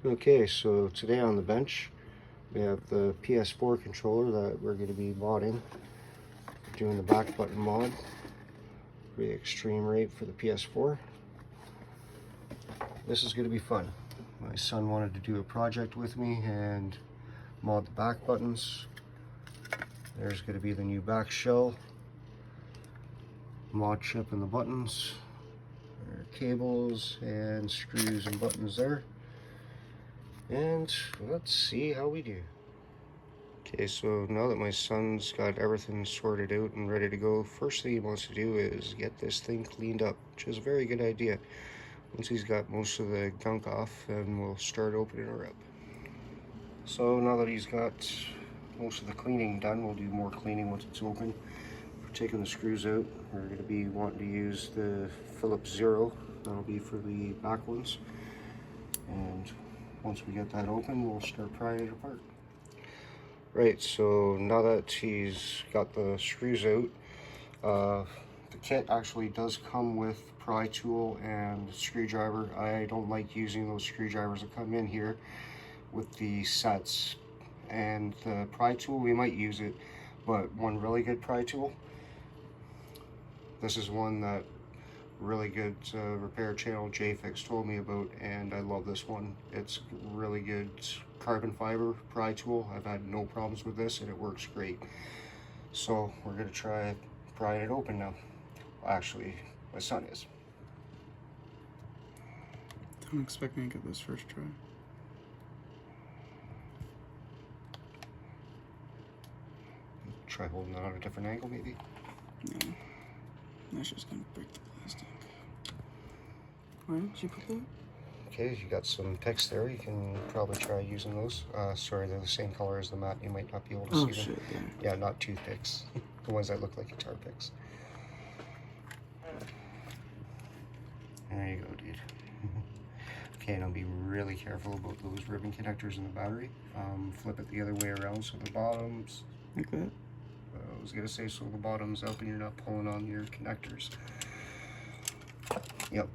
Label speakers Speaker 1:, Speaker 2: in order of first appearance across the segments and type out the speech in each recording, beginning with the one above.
Speaker 1: Okay, so today on the bench we have the PS4 controller that we're going to be modding. Doing the back button mod for the eXtremeRate for the PS4. This is going to be fun. My son wanted to do a project with me and mod the back buttons. There's going to be the new back shell, mod chip and the buttons. There are cables and screws and buttons there. And let's see how we do. Okay, so now that my son's got everything sorted out and ready to go, first thing he wants to do is get this thing cleaned up, which is a very good idea. Once he's got most of the gunk off, then we'll start opening her up. So now that he's got most of the cleaning done, we'll do more cleaning once it's open. We're taking the screws out. We're going to be wanting to use the Phillips 0. That'll be for the back ones. And once we get that open, we'll start prying it apart. Right, so now that he's got the screws out, the kit actually does come with pry tool and screwdriver. I don't like using those screwdrivers that come in here with the sets. And the pry tool, we might use it, but one really good pry tool, this is one that really good repair channel JFix told me about, and I love this one. It's really good carbon fiber pry tool. I've had no problems with this and it works great. So we're going to try prying it open now. Actually, my son is.
Speaker 2: Don't expect me to get this first try.
Speaker 1: Try holding it on a different angle maybe.
Speaker 2: No, that's just gonna break the plastic. Where did you put that?
Speaker 1: Okay, you got some picks there. You can probably try using those. Sorry, they're the same color as the mat. You might not be able to see them.
Speaker 2: Shit,
Speaker 1: yeah, not toothpicks. The ones that look like guitar picks. There you go, dude. Okay, now be really careful about those ribbon connectors in the battery. Flip it the other way around so the bottom's...
Speaker 2: Like that?
Speaker 1: I was going to say so the bottom's up and you're not pulling on your connectors. Yep.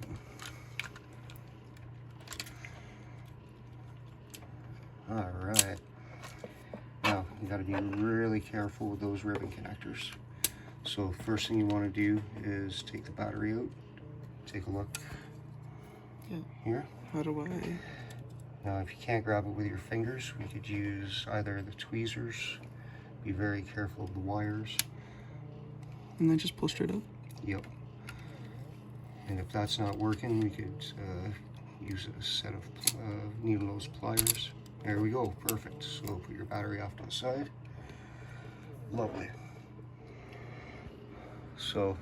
Speaker 1: Alright. Now, you got to be really careful with those ribbon connectors. So first thing you want to do is take the battery out. Take a look.
Speaker 2: Yeah.
Speaker 1: Here.
Speaker 2: How do I?
Speaker 1: Now if you can't grab it with your fingers, we could use either the tweezers. Be very careful of the wires.
Speaker 2: And then just pull straight up?
Speaker 1: Yep. And if that's not working, we could use a set of needle nose pliers. There we go, perfect. So put your battery off to the side. Lovely. So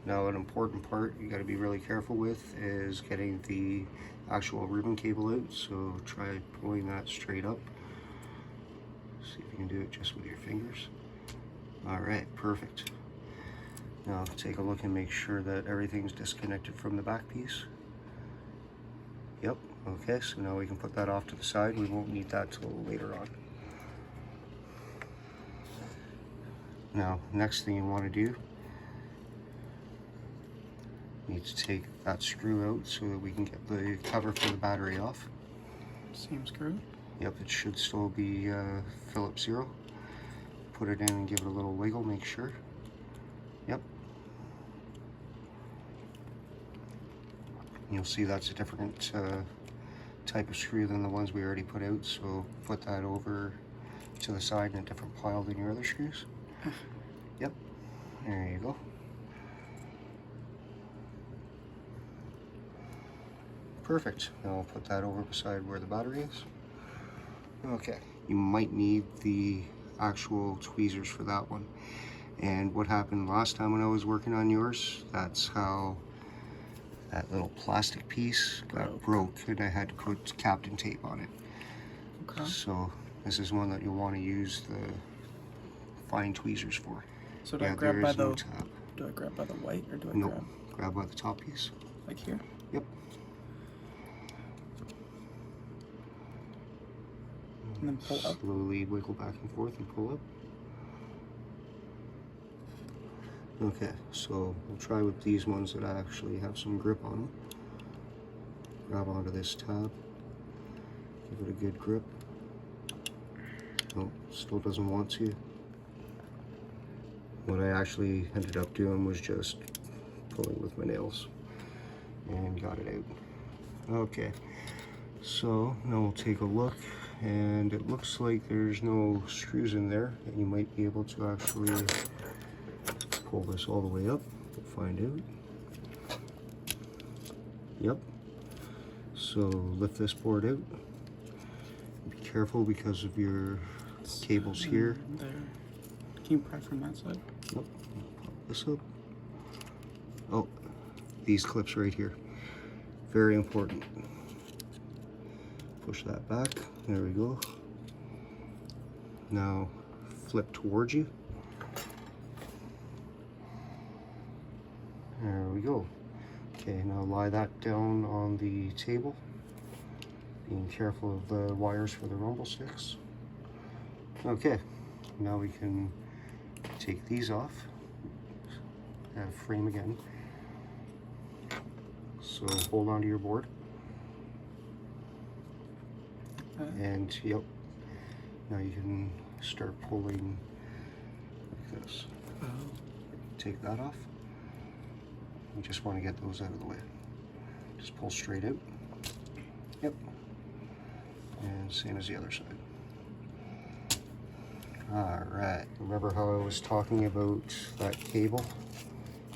Speaker 1: now an important part you got to be really careful with is getting the actual ribbon cable out. So try pulling that straight up. See if you can do it just with your fingers. Alright, perfect. Now take a look and make sure that everything's disconnected from the back piece. Yep, okay, so now we can put that off to the side. We won't need that till later on. Now, next thing you want to do, you need to take that screw out so that we can get the cover for the battery off.
Speaker 2: Same screw?
Speaker 1: Yep, it should still be Phillips 0. Put it in and give it a little wiggle, make sure. Yep. You'll see that's a different type of screw than the ones we already put out, so put that over to the side in a different pile than your other screws. Yep, there you go. Perfect. Now I'll put that over beside where the battery is. Okay, you might need the actual tweezers for that one. And what happened last time when I was working on yours, that's how that little plastic piece got broke and I had to put Captain tape on it.
Speaker 2: Okay.
Speaker 1: So this is one that you'll want to use the fine tweezers for.
Speaker 2: So do I grab by the do I grab by the white or do I
Speaker 1: grab by the top piece?
Speaker 2: Like here?
Speaker 1: Yep.
Speaker 2: And then pull up.
Speaker 1: Slowly wiggle back and forth and pull up. Okay, so we'll try with these ones that actually have some grip on them. Grab onto this tab. Give it a good grip. Oh, still doesn't want to. What I actually ended up doing was just pulling with my nails and got it out. Okay, so now we'll take a look, and it looks like there's no screws in there, and you might be able to actually pull this all the way up. We'll find out. Yep. So lift this board out. Be careful because of your cables here.
Speaker 2: There. Can you pry from that side?
Speaker 1: Nope. Pop this up. Oh, these clips right here. Very important. Push that back. There we go. Now flip towards you. There we go. Okay, now lie that down on the table. Being careful of the wires for the rumble sticks. Okay, now we can take these off. Frame again. So hold on to your board. And yep, now you can start pulling like this. Take that off. You just want to get those out of the way. Just pull straight out. Yep. And same as the other side. Alright, remember how I was talking about that cable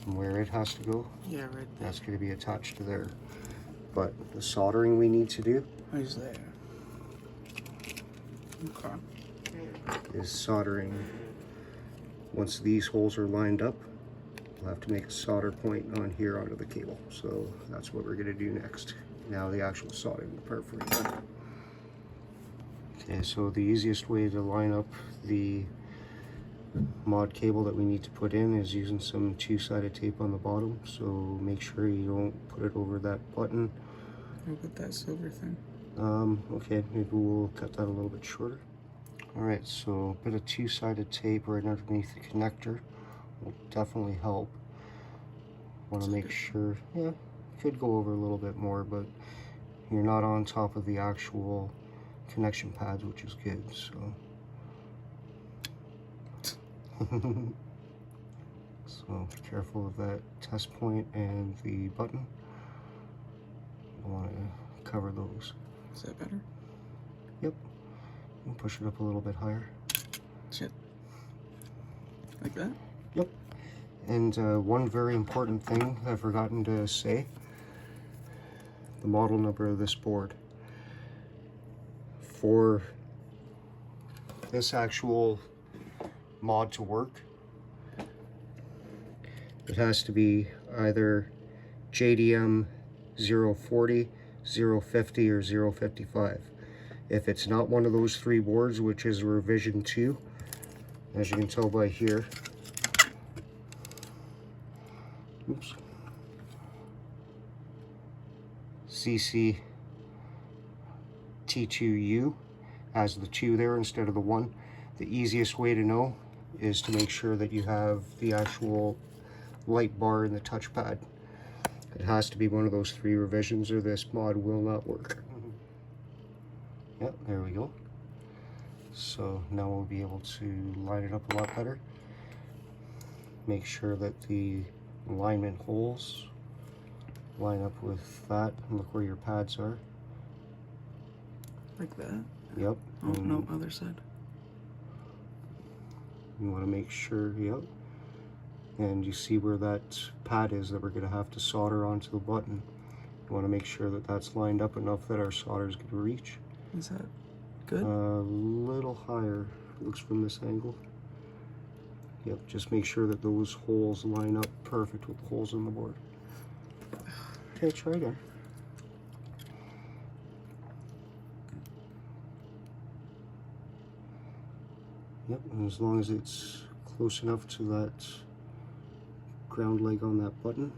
Speaker 1: and where it has to go?
Speaker 2: Yeah, right there.
Speaker 1: That's going to be attached to there. But the soldering we need to do
Speaker 2: Who's there? Okay.
Speaker 1: is soldering. Once these holes are lined up, we'll have to make a solder point on here onto the cable. So that's what we're going to do next. Now the actual soldering part for you. Okay, so the easiest way to line up the mod cable that we need to put in is using some two-sided tape on the bottom. So make sure you don't put it over that button.
Speaker 2: Look at that silver thing.
Speaker 1: Okay, maybe we'll cut that a little bit shorter. Alright, so a bit of two-sided tape right underneath the connector will definitely help. Want to make sure, yeah, could go over a little bit more, but you're not on top of the actual connection pads, which is good, so. So be careful of that test point and the button. You want to cover those.
Speaker 2: Is that better?
Speaker 1: Yep. And push it up a little bit higher.
Speaker 2: Shit. Like that?
Speaker 1: Yep. And one very important thing I've forgotten to say, the model number of this board. For this actual mod to work, it has to be either JDM 040, 050, or 055. If it's not one of those three boards, which is revision 2, as you can tell by here, oops, CC T2U has the 2 there instead of the 1. The easiest way to know is to make sure that you have the actual light bar in the touchpad. It has to be one of those 3 revisions or this mod will not work. Yep, there we go. So now we'll be able to line it up a lot better. Make sure that the alignment holes line up with that, and look where your pads are.
Speaker 2: Like that?
Speaker 1: Yep.
Speaker 2: Oh, no, other side.
Speaker 1: You want to make sure, yep. And you see where that pad is that we're going to have to solder onto the button. You want to make sure that that's lined up enough that our solder is going to reach.
Speaker 2: Is that good?
Speaker 1: A little higher, looks from this angle. Yep, just make sure that those holes line up perfect with the holes in the board. Okay, try again. Yep, and as long as it's close enough to that ground leg on that button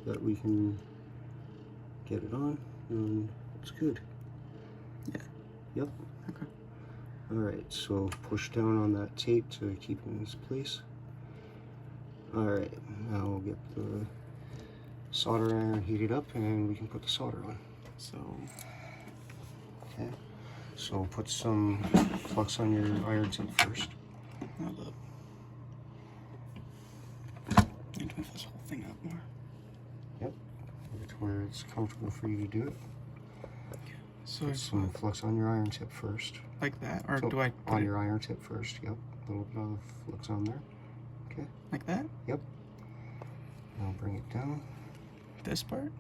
Speaker 1: that we can get it on, and it's good.
Speaker 2: Yeah.
Speaker 1: Yep.
Speaker 2: Okay.
Speaker 1: Alright, so push down on that tape to keep it in its place. Alright, now we'll get the solder iron heated up and we can put the solder on.
Speaker 2: So,
Speaker 1: Okay. So put some flux on your iron tip first.
Speaker 2: Hold up. Need to move this whole thing up more.
Speaker 1: Yep. Get to where it's comfortable for you to do it.
Speaker 2: So
Speaker 1: put some flux on your iron tip first.
Speaker 2: Like that, or
Speaker 1: so
Speaker 2: do I
Speaker 1: on your iron tip first? Yep. A little bit of flux on there. Okay.
Speaker 2: Like that?
Speaker 1: Yep. Now bring it down.
Speaker 2: This part?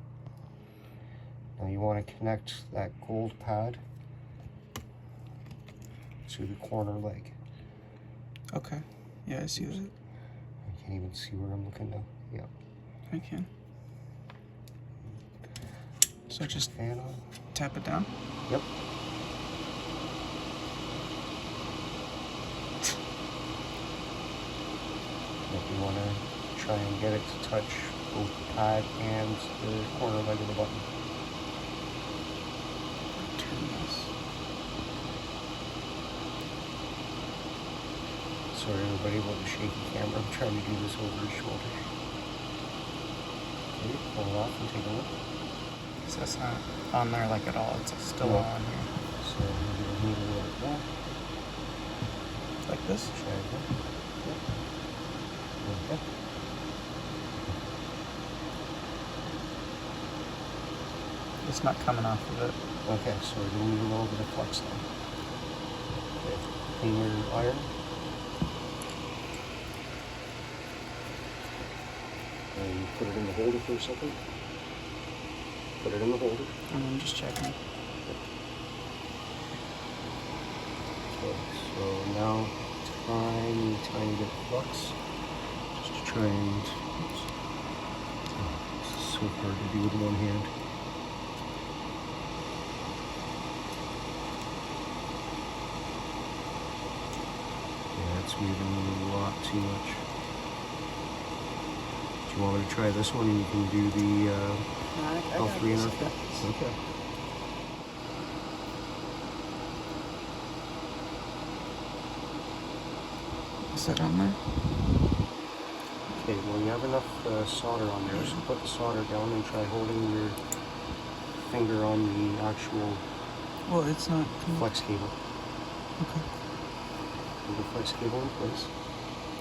Speaker 1: Now you want to connect that gold pad to the corner leg.
Speaker 2: Okay. Yeah, I see that.
Speaker 1: I can't even see where I'm looking now. Yep.
Speaker 2: I can. So just
Speaker 1: fan on.
Speaker 2: tap it down?
Speaker 1: Yep. If you want to try and get it to touch both the pad and the corner leg of the button.
Speaker 2: Turn this.
Speaker 1: Sorry everybody about the shaky camera. I'm trying to do this over his shoulder. Okay, pull it off and take a look.
Speaker 2: So it's not on there like at all, it's still
Speaker 1: No.
Speaker 2: on here.
Speaker 1: So you're going to need a little bit more.
Speaker 2: Like this?
Speaker 1: Try again. Yep. Okay.
Speaker 2: It's not coming off of it.
Speaker 1: Okay, so we're going to need a little bit of flux then. Okay, clean your iron. And put it in the holder for a second. Put it in the holder.
Speaker 2: And I'm just checking.
Speaker 1: Okay, so now tiny bit of flux. Just to try and, oops. This is so hard to do with one hand. Yeah, it's moving a lot too much. Do you want me to try this one and you can do the L3 and R3? Okay.
Speaker 2: Is that on there?
Speaker 1: Okay, well you have enough solder on there, so put the solder down and try holding your finger on the actual
Speaker 2: Well, it's not.
Speaker 1: flex cable.
Speaker 2: Okay.
Speaker 1: Hold the flex cable in place.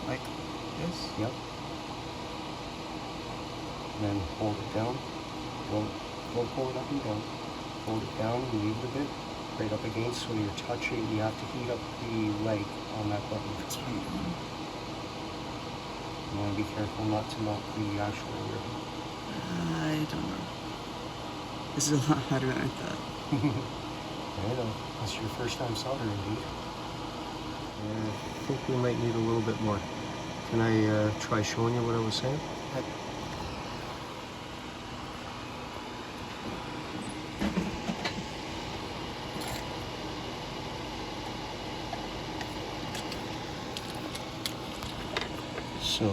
Speaker 2: Like this?
Speaker 1: Yep. And then hold it down. Don't pull it up and down. Hold it down and leave it a bit right up against so you're touching. You have to heat up the leg on that button.
Speaker 2: That's what I'm doing.
Speaker 1: You want to be careful not to melt the actual ribbon.
Speaker 2: I don't know. This is a lot harder than I thought.
Speaker 1: I know. That's your first time soldering, dude. I think we might need a little bit more. Can I try showing you what I was saying? So, I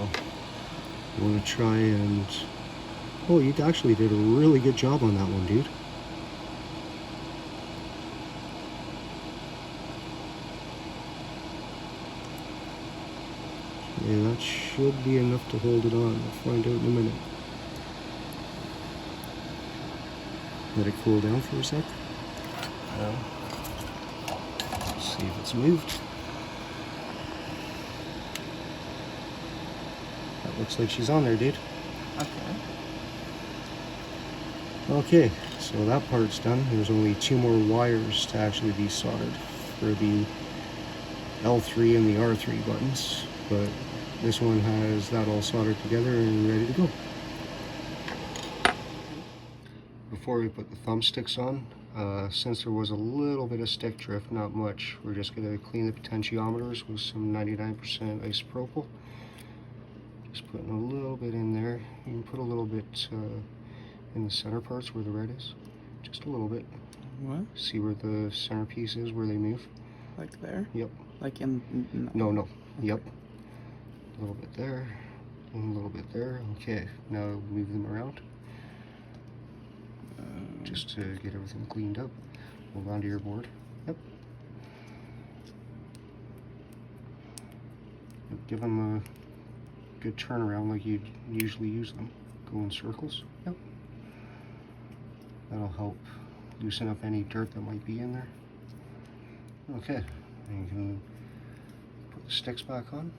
Speaker 1: want to try and... Oh, you actually did a really good job on that one, dude. Yeah, that should be enough to hold it on. We'll find out in a minute. Let it cool down for a sec. See if it's moved. That looks like she's on there, dude.
Speaker 2: Okay.
Speaker 1: Okay, so that part's done. There's only 2 more wires to actually be soldered for the L3 and the R3 buttons, but this one has that all soldered together and ready to go. Before we put the thumbsticks on, since there was a little bit of stick drift, not much, we're just going to clean the potentiometers with some 99% isopropyl. Just putting a little bit in there. You can put a little bit in the center parts where the red is. Just a little bit.
Speaker 2: What?
Speaker 1: See where the centerpiece is, where they move?
Speaker 2: Like there?
Speaker 1: Yep.
Speaker 2: Like in...
Speaker 1: No. Yep. A little bit there. And a little bit there. Okay, now move them around. Just to get everything cleaned up. Hold on to your board. Yep. Give them a good turnaround like you'd usually use them. Go in circles. Yep. That'll help loosen up any dirt that might be in there. Okay, and you can put the sticks back on.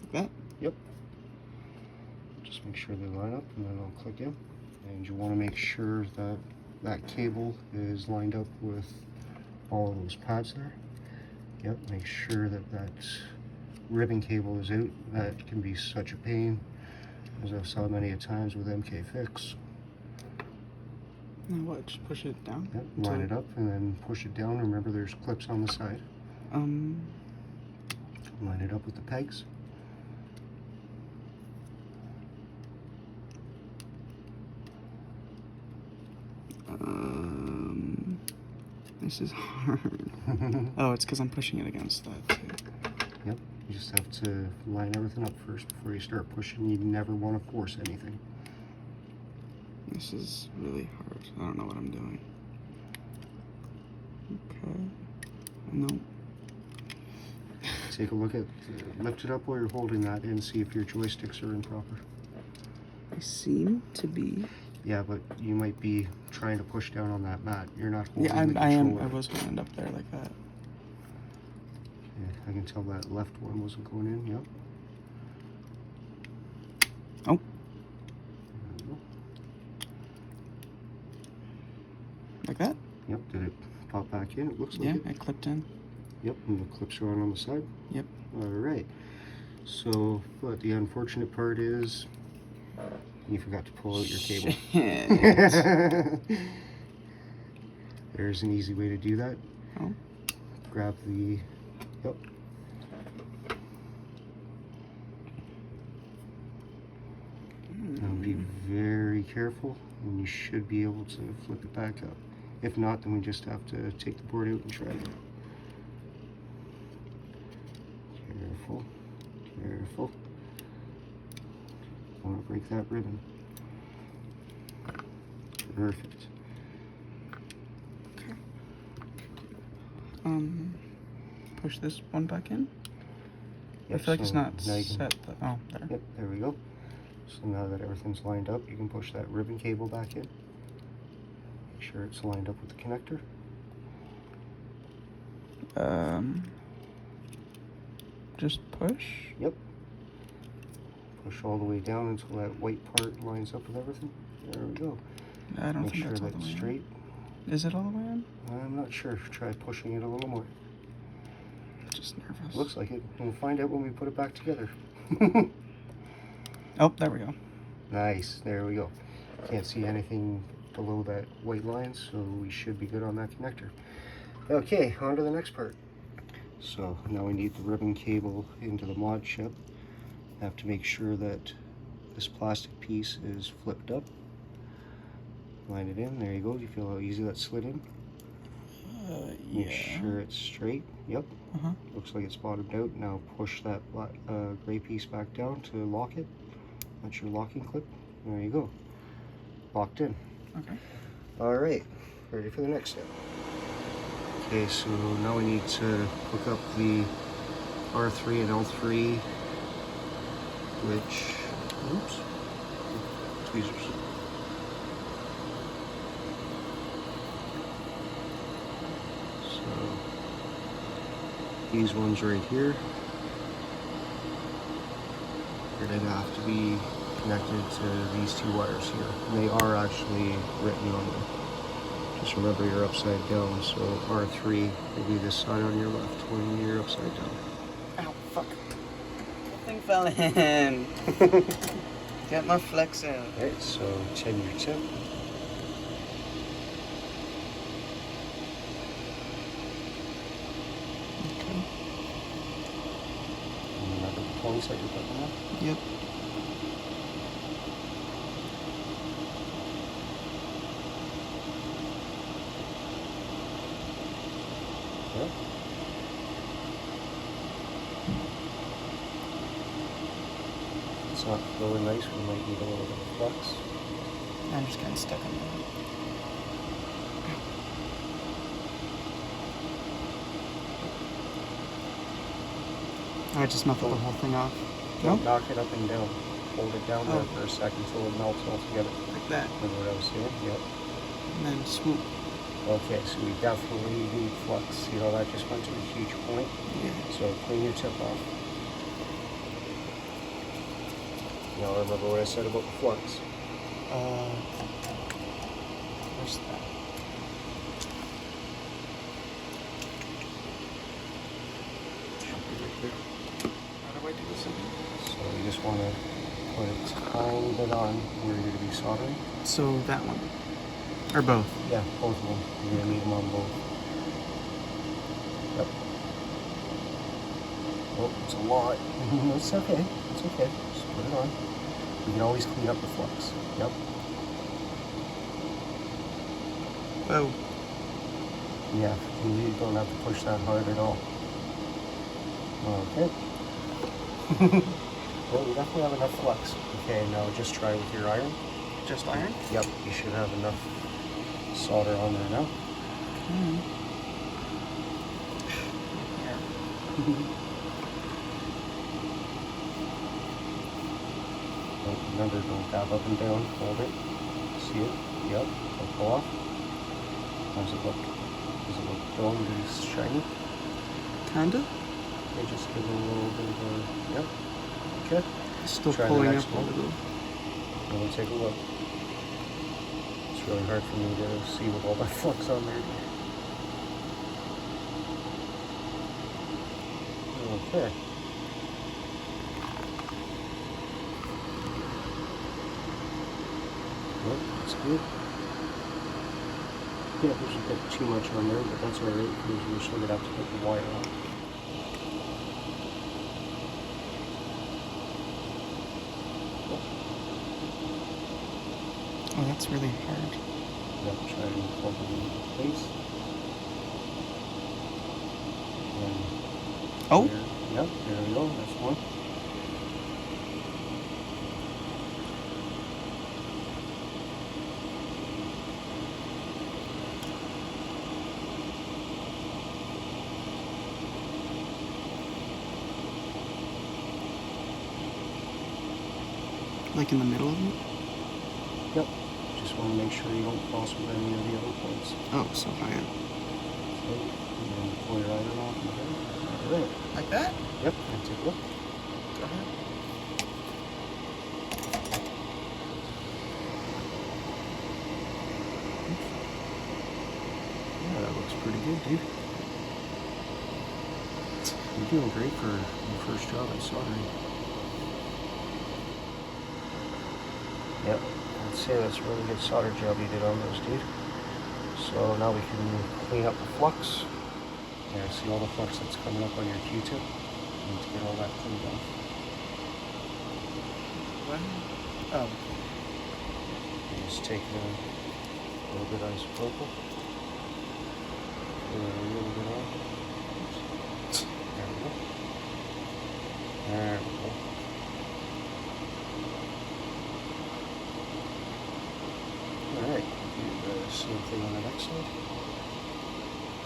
Speaker 2: Like that?
Speaker 1: Yep. Just make sure they line up and then I'll click in. And you want to make sure that that cable is lined up with all of those pads there. Yep, make sure that that ribbon cable is out. That can be such a pain, as I've saw many a times with MK Fix.
Speaker 2: Now what, just push it down?
Speaker 1: Yep, line it up and then push it down. Remember there's clips on the side. Line it up with the pegs.
Speaker 2: This is hard. Oh, it's because I'm pushing it against that too.
Speaker 1: Yep, you just have to line everything up first before you start pushing. You never want to force anything.
Speaker 2: This is really hard. I don't know what I'm doing. Okay. No.
Speaker 1: Take a look at, lift it up while you're holding that and see if your joysticks are in proper.
Speaker 2: They seem to be.
Speaker 1: Yeah, but you might be trying to push down on that mat. You're not holding
Speaker 2: Yeah,
Speaker 1: the
Speaker 2: I am.
Speaker 1: controller.
Speaker 2: I was going to end up there like that.
Speaker 1: Yeah, I can tell that left one wasn't going in. Yep.
Speaker 2: Oh. Like that?
Speaker 1: Yep. Did it pop back in? It looks like it.
Speaker 2: Yeah, it clipped in.
Speaker 1: Yep, and the clips are on the side.
Speaker 2: Yep.
Speaker 1: All right. So, but the unfortunate part is you forgot to pull out your cable. There's an easy way to do that.
Speaker 2: Oh.
Speaker 1: Grab the, yep. Now be very careful, and you should be able to flip it back up. If not, then we just have to take the board out and try it. Careful, careful. Don't want to break that ribbon. Perfect.
Speaker 2: Okay. Push this one back in.
Speaker 1: Yep,
Speaker 2: I feel like it's
Speaker 1: so
Speaker 2: not
Speaker 1: now you
Speaker 2: set.
Speaker 1: can,
Speaker 2: Oh, there.
Speaker 1: Yep, there we go. So now that everything's lined up, you can push that ribbon cable back in. Make sure it's lined up with the connector.
Speaker 2: Just push.
Speaker 1: Yep. Push all the way down until that white part lines up with everything. There we go.
Speaker 2: I don't
Speaker 1: Make
Speaker 2: think
Speaker 1: sure
Speaker 2: that's all the
Speaker 1: that's
Speaker 2: way
Speaker 1: straight.
Speaker 2: in. Is it all the way in?
Speaker 1: I'm not sure. Try pushing it a little more.
Speaker 2: Just nervous.
Speaker 1: Looks like it. We'll find out when we put it back together.
Speaker 2: Oh, there we go.
Speaker 1: Nice. There we go. Can't see anything below that white line, so we should be good on that connector. Okay, on to the next part. So now we need the ribbon cable into the mod chip. I have to make sure that this plastic piece is flipped up. Line it in. There you go. Do you feel how easy that slid in?
Speaker 2: Yeah.
Speaker 1: Make sure it's straight. Yep.
Speaker 2: Uh-huh.
Speaker 1: Looks like it's bottomed out. Now push that black, gray piece back down to lock it. That's your locking clip. There you go. Locked in.
Speaker 2: Okay.
Speaker 1: Alright, ready for the next step. Okay, so now we need to hook up the R3 and L3, which, oops, tweezers. So, these ones right here, they're going to have to be connected to these two wires here. And they are actually written on them. Just remember you're upside down, so R3 will be this side on your left when you're upside down.
Speaker 2: Ow, fuck. Something fell in. Get my flex out.
Speaker 1: Alright, so 10 your tip.
Speaker 2: Okay.
Speaker 1: And remember the points that you're putting on?
Speaker 2: Yep.
Speaker 1: Yep. It's not really nice, we might need a little bit of flux.
Speaker 2: I'm just kind of stuck on that. I just muffled the whole thing off.
Speaker 1: Don't
Speaker 2: No?
Speaker 1: knock it up and down. hold it down there for a second until it melts all together.
Speaker 2: Like that.
Speaker 1: Remember what I was saying? Yep.
Speaker 2: And then swoop.
Speaker 1: Okay, so we definitely need flux. See how that just went to a huge point?
Speaker 2: Yeah.
Speaker 1: So clean your tip off. Now remember what I said about the flux.
Speaker 2: Where's that? Should be right there. How do I do this again?
Speaker 1: So you just want to put a tiny bit on where you're going to be soldering.
Speaker 2: So that one. Or both?
Speaker 1: Yeah, both of them. You're going to need them on both. Yep. Oh, it's a lot. It's okay. It's okay. Just put it on. You can always clean up the flux. Yep.
Speaker 2: Whoa.
Speaker 1: Yeah, you don't have to push that hard at all. Okay. Well, we definitely have enough flux. Okay, now just try with your iron.
Speaker 2: Just iron?
Speaker 1: Yep, you should have enough solder on there now. Remember, don't dab up and down. Hold it. See it? Yep. Don't pull off. How's it look? Does it look dull and shiny?
Speaker 2: Kinda.
Speaker 1: Okay, just give it a little bit of a... Yep. Okay.
Speaker 2: Still
Speaker 1: Try
Speaker 2: pulling
Speaker 1: the
Speaker 2: up
Speaker 1: next
Speaker 2: a
Speaker 1: one.
Speaker 2: little.
Speaker 1: Let me take a look. It's really hard for me to see with all that flux on there. Okay. Well, that's good. Yeah, there's a bit too much on there, but that's alright, because we're still going to have to put the wire on.
Speaker 2: Oh, that's really hard.
Speaker 1: Yep, try to hold it in place. And
Speaker 2: Oh!
Speaker 1: there, yep, there we go, that's one.
Speaker 2: Like in the middle of it?
Speaker 1: Yep, just want to make sure you don't cross with any of the other points.
Speaker 2: Oh, so high up.
Speaker 1: Okay, and then pull your iron off and there. Alright.
Speaker 2: Like that?
Speaker 1: Yep, and take a look.
Speaker 2: Go ahead.
Speaker 1: Yeah, that looks pretty good, dude. You're doing great for your first job at soldering. Yep, I'd say that's a really good solder job you did on those, dude. So now we can clean up the flux. Yeah, see all the flux that's coming up on your Q-tip? You need to get all that cleaned off.
Speaker 2: What? Oh.
Speaker 1: You just take a little bit of isopropyl. Put a little bit on. Oops. There we go. There we go. Alright, do the same thing on the next side.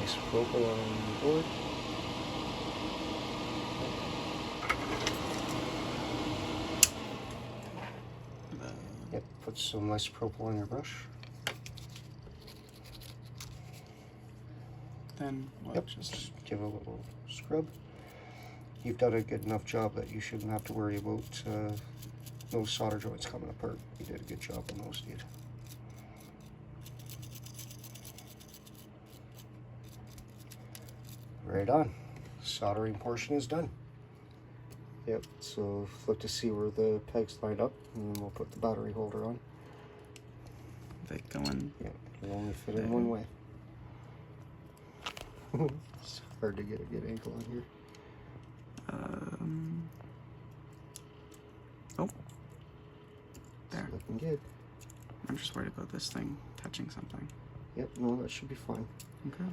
Speaker 1: Isopropyl on the board. Yep, put some isopropyl on your brush.
Speaker 2: Then what?
Speaker 1: Yep, just give it a little scrub. You've done a good enough job that you shouldn't have to worry about those solder joints coming apart. You did a good job on those, dude. Right on. Soldering portion is done. Yep, so look to see where the pegs line up, and then we'll put the battery holder on.
Speaker 2: They go in.
Speaker 1: Yeah, it'll only fit in one way. It's hard to get a good angle on here.
Speaker 2: Oh. There.
Speaker 1: It's looking good.
Speaker 2: I'm just worried about this thing touching something.
Speaker 1: Yep, no, that should be fine.
Speaker 2: Okay.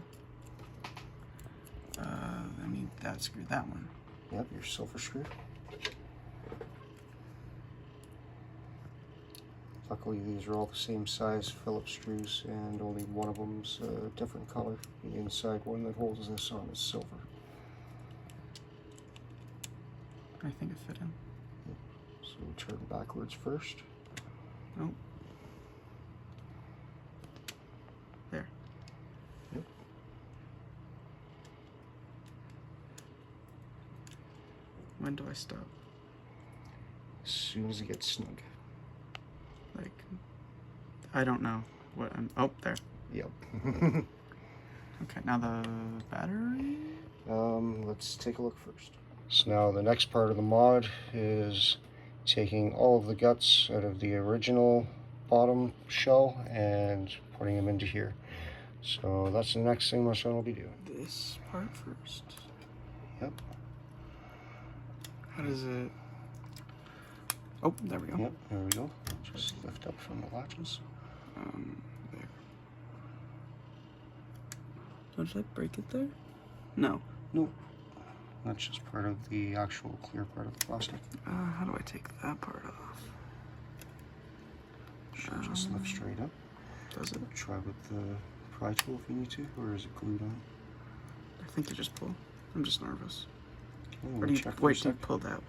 Speaker 2: I need that screw, that one.
Speaker 1: Yep, your silver screw. Luckily, these are all the same size Phillips screws, and only one of them's a different color. The inside one that holds this on is silver.
Speaker 2: I think it fit in.
Speaker 1: So we'll turn backwards first.
Speaker 2: Oh. There.
Speaker 1: Yep.
Speaker 2: When do I stop?
Speaker 1: As soon as it gets snug.
Speaker 2: Like, I don't know what I'm. Oh, there.
Speaker 1: Yep.
Speaker 2: Okay, now the battery?
Speaker 1: Let's take a look first. So now the next part of the mod is taking all of the guts out of the original bottom shell and putting them into here. So that's the next thing my son will be doing.
Speaker 2: This part first.
Speaker 1: Yep.
Speaker 2: How does it... Oh, there we go.
Speaker 1: Yep, there we go. Just lift up from the latches.
Speaker 2: There. Oh, did I break it there? No.
Speaker 1: No. That's just part of the actual clear part of the plastic.
Speaker 2: How do I take that part off?
Speaker 1: Should just lift straight up.
Speaker 2: Does it?
Speaker 1: Try with the pry tool if you need to, or is it glued on?
Speaker 2: I think you just pull. I'm just nervous.
Speaker 1: Okay,
Speaker 2: Or do you, wait, do you pull that way?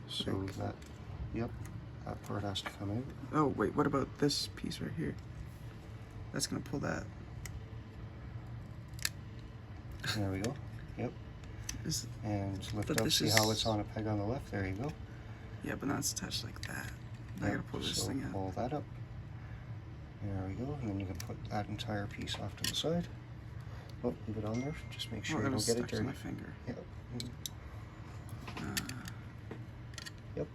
Speaker 1: So that, yep, that part has to come in.
Speaker 2: Oh, wait, what about this piece right here? That's gonna pull that.
Speaker 1: There we go. Yep. And lift up, see how it's on a peg on the left? There you go.
Speaker 2: Yeah, but now it's attached like that. I gotta pull this thing out.
Speaker 1: Pull that up. There we go. And then you can put that entire piece off to the side. Oh, leave it on there. Just make sure you don't get it dirty.
Speaker 2: My finger.
Speaker 1: Yep. Yep.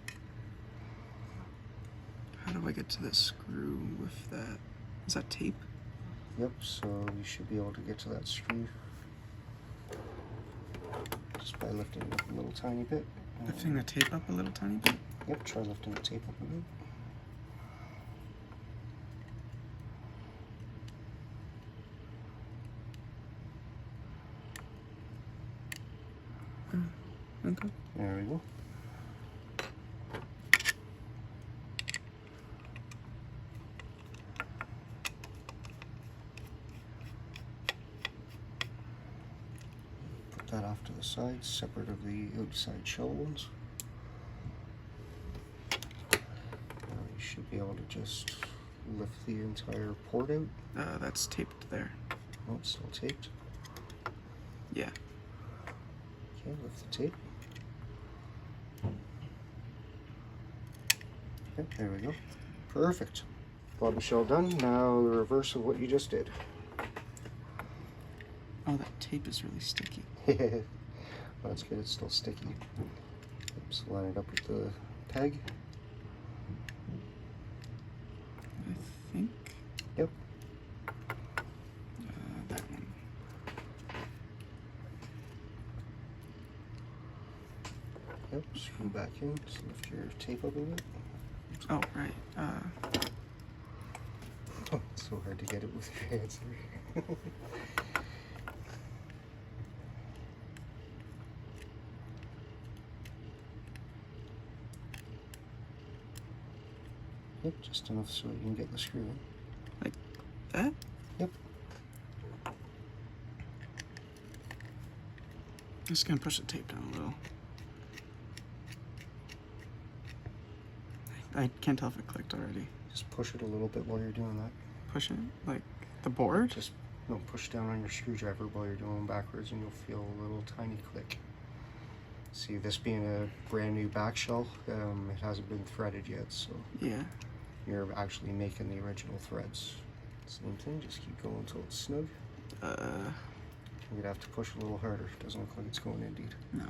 Speaker 2: How do I get to this screw with that? Is that tape?
Speaker 1: Yep, so you should be able to get to that screw just by lifting it up a little tiny bit.
Speaker 2: Lifting the tape up a little tiny bit?
Speaker 1: Yep, try lifting the tape up a bit.
Speaker 2: Okay.
Speaker 1: There we go. Put that off to the side, separate of the outside shell ones. Now you should be able to just lift the entire port out.
Speaker 2: That's taped there.
Speaker 1: Oh, it's still taped.
Speaker 2: Yeah.
Speaker 1: Okay, lift the tape. Okay, there we go. Perfect. Bottom shell done. Now the reverse of what you just did.
Speaker 2: Oh, that tape is really sticky.
Speaker 1: Well, that's good. It's still sticky. Oops, line it up with the peg.
Speaker 2: I think.
Speaker 1: Yep.
Speaker 2: That one.
Speaker 1: Yep. Screw back in. Just lift your tape up a bit.
Speaker 2: Oh, right.
Speaker 1: Oh, it's so hard to get it with your hands. Yep, just enough so you can get the screw in.
Speaker 2: Like that?
Speaker 1: Yep.
Speaker 2: Just gonna push the tape down a little. I can't tell if it clicked already.
Speaker 1: Just push it a little bit while you're doing that.
Speaker 2: Push it? Like the board?
Speaker 1: Just push down on your screwdriver while you're doing backwards and you'll feel a little tiny click. See, this being a brand new back shell, it hasn't been threaded yet, so
Speaker 2: Yeah.
Speaker 1: you're actually making the original threads. Same thing, just keep going until it's snug. You're gonna have to push a little harder. It doesn't look like it's going indeed.
Speaker 2: No.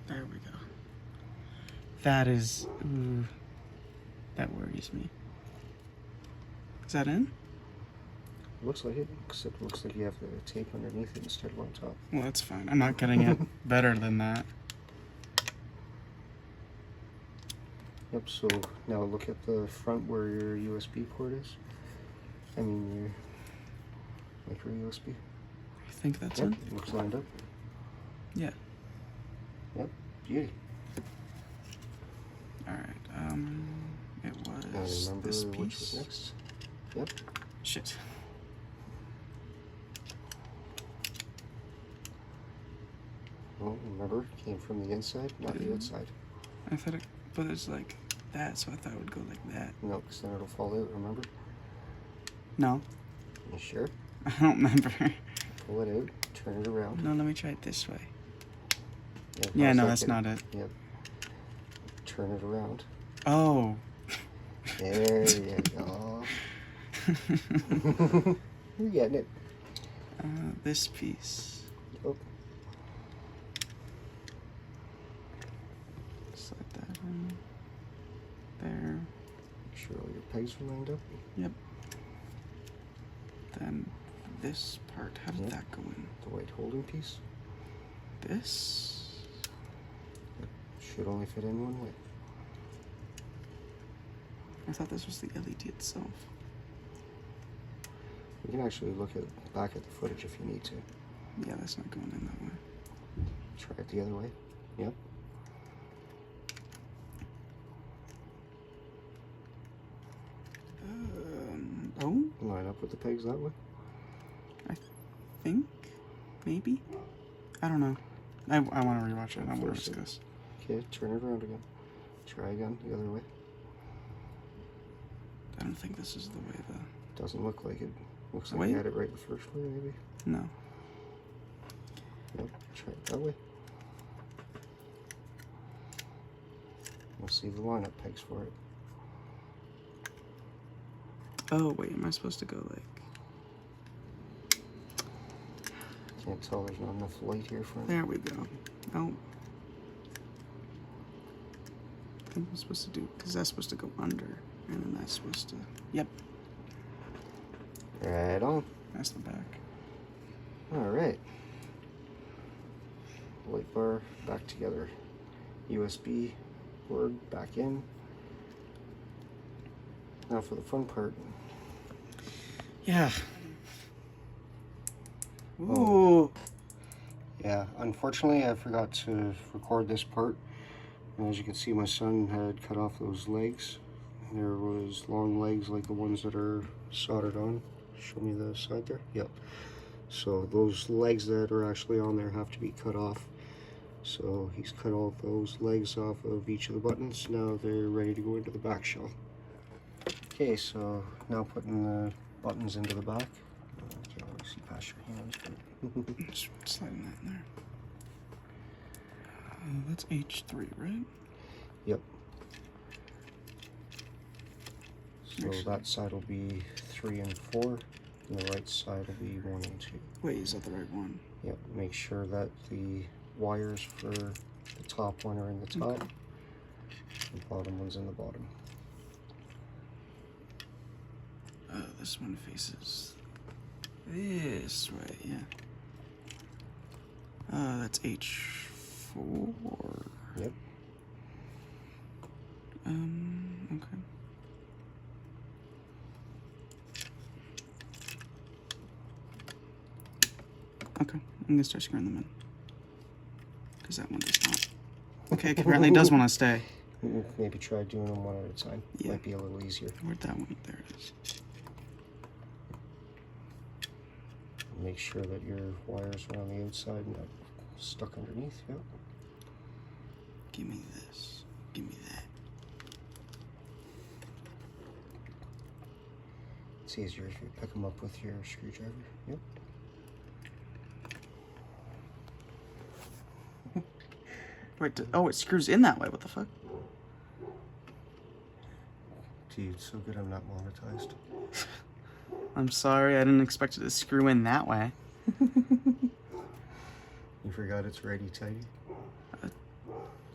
Speaker 2: There we go. That is... Ooh, that worries me. Is that in?
Speaker 1: Looks like it, except it looks like you have the tape underneath it instead of on top.
Speaker 2: Well, that's fine. I'm not getting it better than that.
Speaker 1: Yep, so now look at the front where your USB port is. I mean your micro USB.
Speaker 2: I think that's
Speaker 1: Yep,
Speaker 2: in.
Speaker 1: it looks lined up.
Speaker 2: Yeah.
Speaker 1: Yep, beauty.
Speaker 2: Alright, it
Speaker 1: Now
Speaker 2: was
Speaker 1: remember
Speaker 2: this
Speaker 1: which
Speaker 2: piece.
Speaker 1: was next. Yep.
Speaker 2: Shit.
Speaker 1: Well, remember, it came from the inside, not the outside.
Speaker 2: I thought it, but it's like that, so I thought it would go like that.
Speaker 1: No, because then it'll fall out, remember?
Speaker 2: No.
Speaker 1: You sure?
Speaker 2: I don't remember.
Speaker 1: Pull it out, turn it around.
Speaker 2: No, let me try it this way.
Speaker 1: Yeah,
Speaker 2: no, that's not it.
Speaker 1: Yep. Turn it around.
Speaker 2: Oh.
Speaker 1: There you go. You're getting it.
Speaker 2: This piece.
Speaker 1: Oh.
Speaker 2: Slide that in. There.
Speaker 1: Make sure all your pegs are lined up.
Speaker 2: Yep. Then this part, how did that go in?
Speaker 1: The white holding piece.
Speaker 2: This?
Speaker 1: Yep. Should only fit in one way.
Speaker 2: I thought this was the LED itself.
Speaker 1: You can actually look back at the footage if you need to.
Speaker 2: Yeah, that's not going in that way.
Speaker 1: Try it the other way. Yep.
Speaker 2: Oh?
Speaker 1: Line up with the pegs that way.
Speaker 2: I think? Maybe? I don't know. I want to rewatch it. I want to discuss.
Speaker 1: Okay, turn it around again. Try again the other way.
Speaker 2: I don't think this is the way the...
Speaker 1: Doesn't look like it. Looks like you had it right the first way, maybe.
Speaker 2: No.
Speaker 1: Nope, try it that way. We'll see the lineup pegs for it.
Speaker 2: Oh, wait, am I supposed to go like...
Speaker 1: Can't tell, there's not enough light here for it.
Speaker 2: There we go. Oh. I think I'm supposed to do... Because that's supposed to go under. And then that's supposed to... Yep.
Speaker 1: Right on.
Speaker 2: That's the back.
Speaker 1: Alright. Light bar back together. USB cord back in. Now for the fun part.
Speaker 2: Yeah. Ooh.
Speaker 1: Yeah, unfortunately I forgot to record this part. And as you can see, my son had cut off those legs. There was long legs like the ones that are soldered on. Show me the side there. Yep. So those legs that are actually on there have to be cut off. So he's cut all those legs off of each of the buttons. Now they're ready to go into the back shell. Okay, so now putting the buttons into the back. I can't really see past your hands, but
Speaker 2: Just sliding that in there. That's H3, right?
Speaker 1: Yep. So that side will be 3 and 4, and the right side will be 1 and 2.
Speaker 2: Wait, is that the right one?
Speaker 1: Yep, make sure that the wires for the top one are in the top,
Speaker 2: Okay.
Speaker 1: the bottom one's in the bottom.
Speaker 2: This one faces this way, yeah. That's H4.
Speaker 1: Yep.
Speaker 2: Okay. Okay, I'm gonna start screwing them in. Because that one does not. Okay, it apparently does want to stay.
Speaker 1: Maybe try doing them one at a time.
Speaker 2: Yeah.
Speaker 1: Might be a little easier.
Speaker 2: Where'd that one? There it is.
Speaker 1: Make sure that your wires are on the outside and not stuck underneath. Yep.
Speaker 2: Give me this. Give me that.
Speaker 1: It's easier if you pick them up with your screwdriver. Yep.
Speaker 2: Wait, oh, it screws in that way. What the fuck?
Speaker 1: Dude, so good I'm not monetized.
Speaker 2: I'm sorry, I didn't expect it to screw in that way.
Speaker 1: You forgot it's righty tighty?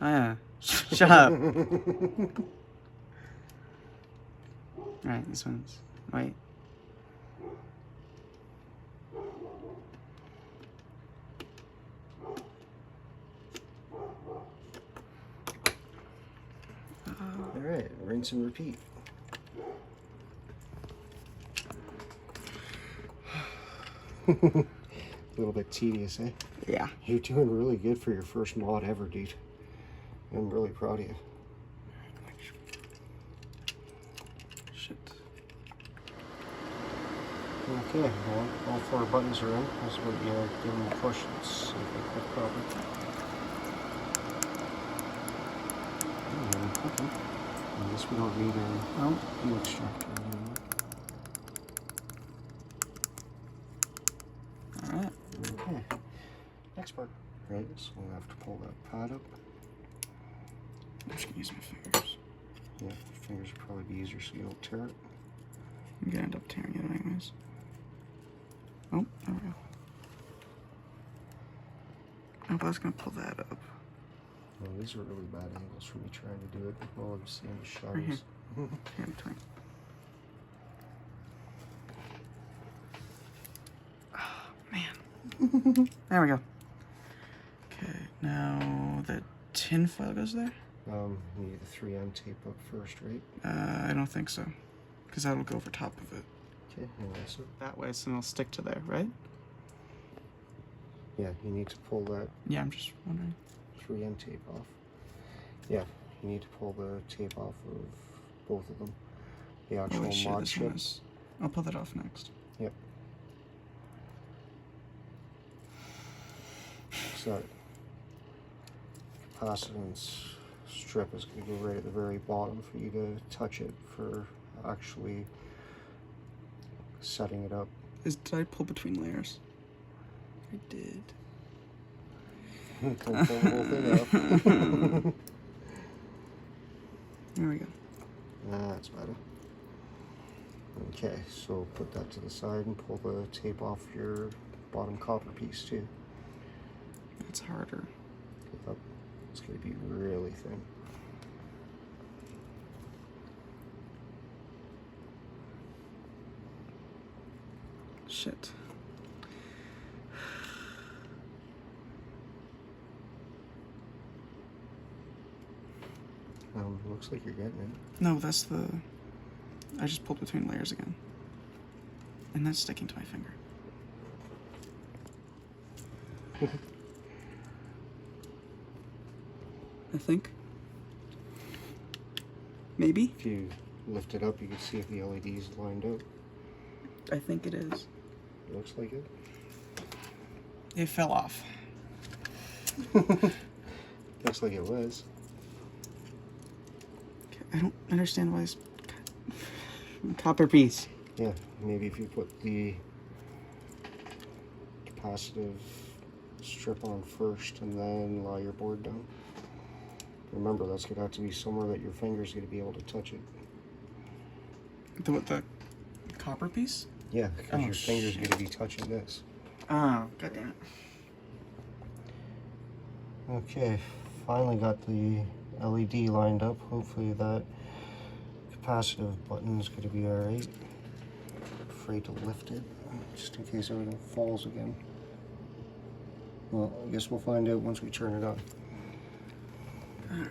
Speaker 2: Oh yeah. Shut up. Alright, this one's... Wait.
Speaker 1: Alright, rinse and repeat. A little bit tedious, eh?
Speaker 2: Yeah.
Speaker 1: You're doing really good for your first mod ever, dude. I'm really proud of you.
Speaker 2: Shit.
Speaker 1: Okay, well, all 4 buttons are in. This is what you give them a push. Let's see if they click properly.
Speaker 2: Okay.
Speaker 1: I guess we don't need
Speaker 2: Oh,
Speaker 1: an extractor anymore.
Speaker 2: alright.
Speaker 1: Okay. Next part. Right, so we'll have to pull that pad up.
Speaker 2: I'm just gonna use my fingers.
Speaker 1: Yeah, your fingers will probably be easier so you don't tear it.
Speaker 2: I'm gonna end up tearing it anyways. Oh, there we go. Oh, I was gonna pull that up.
Speaker 1: Well, these are really bad angles for me trying to do it while I'm seeing the
Speaker 2: Right here.
Speaker 1: shadows.
Speaker 2: Here in between. Oh, man. There we go. Okay, now the tin foil goes there?
Speaker 1: You need the 3M tape up first, right?
Speaker 2: I don't think so. Because that'll go over top of it.
Speaker 1: Okay, and also,
Speaker 2: That way, so it'll stick to there, right?
Speaker 1: yeah, you need to pull that
Speaker 2: Yeah, I'm just wondering.
Speaker 1: 3M tape off. Yeah, you need to pull the tape off of both of them. The actual
Speaker 2: Holy shit,
Speaker 1: mod
Speaker 2: this one
Speaker 1: chip.
Speaker 2: is... I'll pull that off next.
Speaker 1: Yep. So that capacitance strip is going to go right at the very bottom for you to touch it for actually setting it up.
Speaker 2: Did I pull between layers? I did.
Speaker 1: Don't pull the whole thing up.
Speaker 2: There we go.
Speaker 1: That's better. Okay, so put that to the side and pull the tape off your bottom copper piece too.
Speaker 2: That's harder.
Speaker 1: Yep. It's going to be really thin.
Speaker 2: Shit.
Speaker 1: Looks like you're getting it.
Speaker 2: No, that's the... I just pulled between layers again. And that's sticking to my finger. I think. Maybe?
Speaker 1: If you lift it up, you can see if the LED's lined up.
Speaker 2: I think it is.
Speaker 1: Looks like it.
Speaker 2: It fell off.
Speaker 1: Looks like it was.
Speaker 2: I don't understand why this copper piece.
Speaker 1: Yeah, maybe if you put the capacitive strip on first and then lie your board down. Remember, that's going to have to be somewhere that your finger's going to be able to touch it.
Speaker 2: The copper piece?
Speaker 1: Yeah, because your finger's going to be touching this.
Speaker 2: Oh, goddamn it.
Speaker 1: Okay, finally got the LED lined up. Hopefully that capacitive button is going to be alright. Afraid to lift it, just in case everything falls again. Well, I guess we'll find out once we turn it on.
Speaker 2: Alright.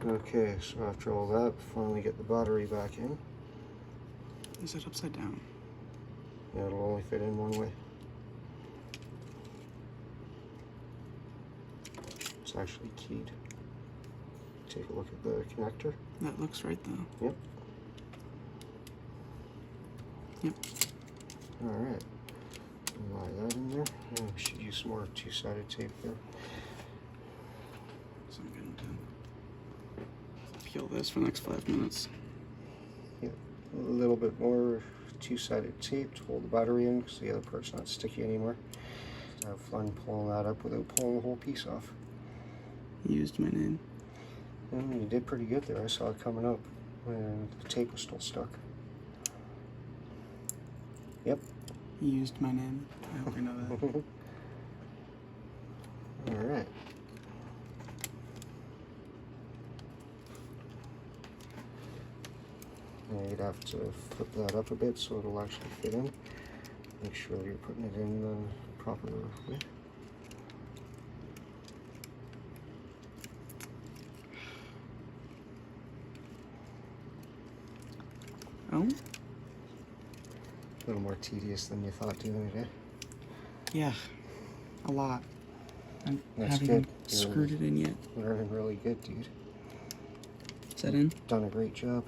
Speaker 1: Okay, so after all that, finally get the battery back in.
Speaker 2: Is it upside down?
Speaker 1: Yeah, it'll only fit in one way. It's actually keyed. Take a look at the connector.
Speaker 2: That looks right though.
Speaker 1: Yep.
Speaker 2: Yep.
Speaker 1: Alright. Lie that in there. And we should use some more two-sided tape there.
Speaker 2: So I'm going to peel this for the next 5 minutes.
Speaker 1: Yep. A little bit more two-sided tape to hold the battery in because the other part's not sticky anymore. Have fun pulling that up without pulling the whole piece off.
Speaker 2: You used my name.
Speaker 1: You did pretty good there. I saw it coming up and the tape was still stuck. Yep.
Speaker 2: You used my name. I hope you know that.
Speaker 1: Alright. Now you'd have to flip that up a bit so it'll actually fit in. Make sure you're putting it in the proper way.
Speaker 2: Oh?
Speaker 1: A little more tedious than you thought doing it, eh?
Speaker 2: Yeah. A lot. I
Speaker 1: That's
Speaker 2: haven't
Speaker 1: good.
Speaker 2: even screwed it in yet.
Speaker 1: Learning really good, dude.
Speaker 2: Is that in?
Speaker 1: Done a great job.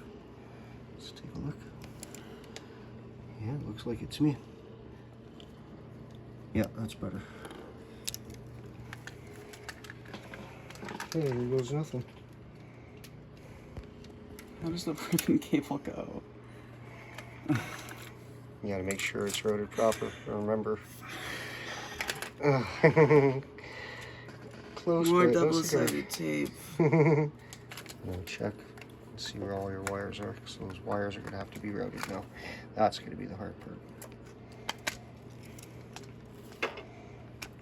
Speaker 1: Let's take a look. Yeah, it looks like it to me. Yeah, that's better. Okay, there goes nothing.
Speaker 2: How does the ribbon cable go?
Speaker 1: You gotta make sure it's routed proper. Remember. Close.
Speaker 2: More
Speaker 1: but
Speaker 2: double-sided tape.
Speaker 1: I'm gonna check and see where all your wires are, because those wires are gonna have to be routed now. That's gonna be the hard part.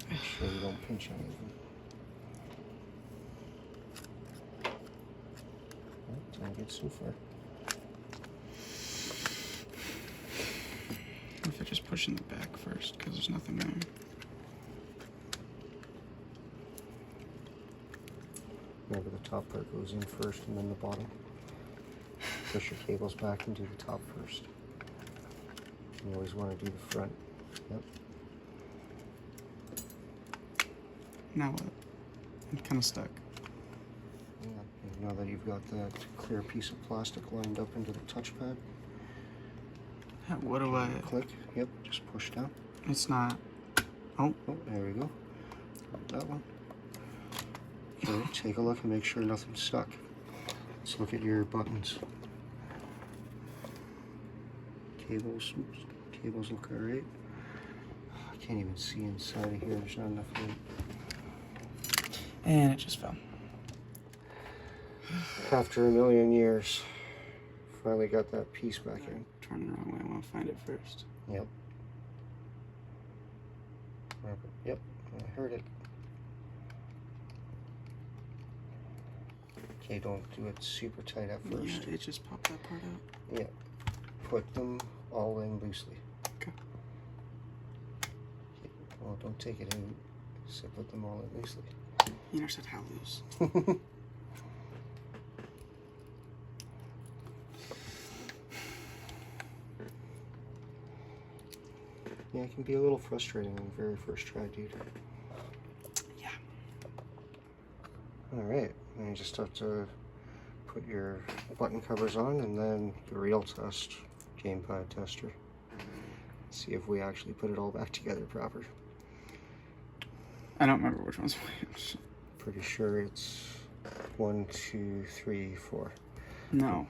Speaker 1: Make sure you don't pinch any of them. Doing good so far.
Speaker 2: If I just push in the back first, because there's nothing there.
Speaker 1: Remember, the top part goes in first and then the bottom. Push your cables back and do the top first. You always want to do the front. Yep.
Speaker 2: Now what? I'm kind of stuck.
Speaker 1: Yeah. And now that you've got that clear piece of plastic lined up into the touchpad,
Speaker 2: What do I...
Speaker 1: click. Yep, just push down.
Speaker 2: It's not... Oh.
Speaker 1: Oh, there we go. That one. Okay, take a look and make sure nothing's stuck. Let's look at your buttons. Cables look alright. I can't even see inside of here, there's not enough light.
Speaker 2: And it just fell.
Speaker 1: After a million years, finally got that piece back in.
Speaker 2: Turn the wrong way, I want to find it first.
Speaker 1: Yep. Yep, I heard it. Okay, don't do it super tight at first.
Speaker 2: Yeah, it just popped that part out.
Speaker 1: Yeah. Put them all in loosely.
Speaker 2: Okay.
Speaker 1: Well, don't take it in. So put them all in loosely.
Speaker 2: You never said how loose.
Speaker 1: Yeah, it can be a little frustrating on the very first try, dude.
Speaker 2: Yeah.
Speaker 1: Alright, then you just have to put your button covers on and then the real test, gamepad tester. See if we actually put it all back together proper.
Speaker 2: I don't remember which one's which.
Speaker 1: Pretty sure it's 1, 2, 3, 4.
Speaker 2: No.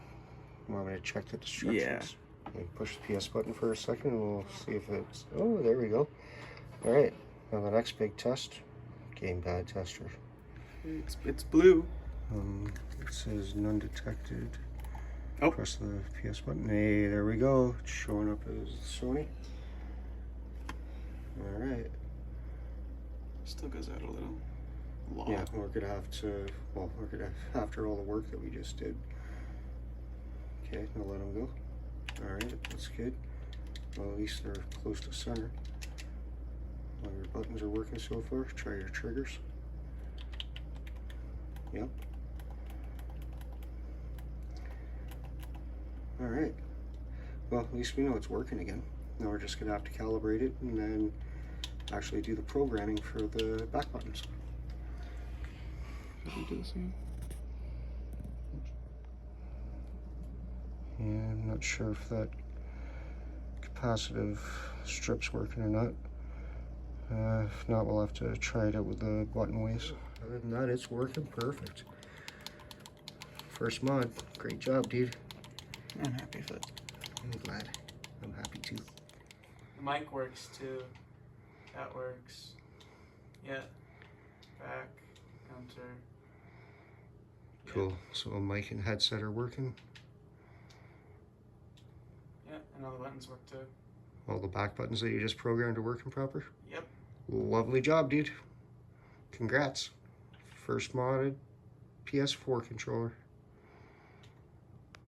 Speaker 1: Want me to check the instructions?
Speaker 2: Yeah.
Speaker 1: Push the PS button for a second and we'll see if it's... Oh, there we go. Alright, now the next big test, gamepad tester.
Speaker 2: It's blue.
Speaker 1: It says none detected.
Speaker 2: Oh.
Speaker 1: Press the PS button. Hey, there we go. It's showing up as Sony. Alright.
Speaker 2: Still goes out a little.
Speaker 1: Yeah, we're gonna have to, well, we're gonna, after all the work that we just did. Okay, now let them go. Alright, that's good. Well, at least they're close to center. All your buttons are working so far. Try your triggers. Yep. Alright. Well, at least we know it's working again. Now we're just gonna have to calibrate it and then actually do the programming for the back buttons.
Speaker 2: Should we do the same?
Speaker 1: Yeah, I'm not sure if that capacitive strip's working or not. If not, we'll have to try it out with the button ways. Other than that, it's working perfect. First mod, great job, dude.
Speaker 2: I'm happy for it.
Speaker 1: I'm glad. I'm happy too.
Speaker 2: The mic works too. That works. Yeah. Back, counter.
Speaker 1: Cool. So mic and headset are working.
Speaker 2: Yeah, and all the buttons work too.
Speaker 1: All the back buttons that you just programmed are working proper?
Speaker 2: Yep.
Speaker 1: Lovely job, dude. Congrats. First modded PS4 controller.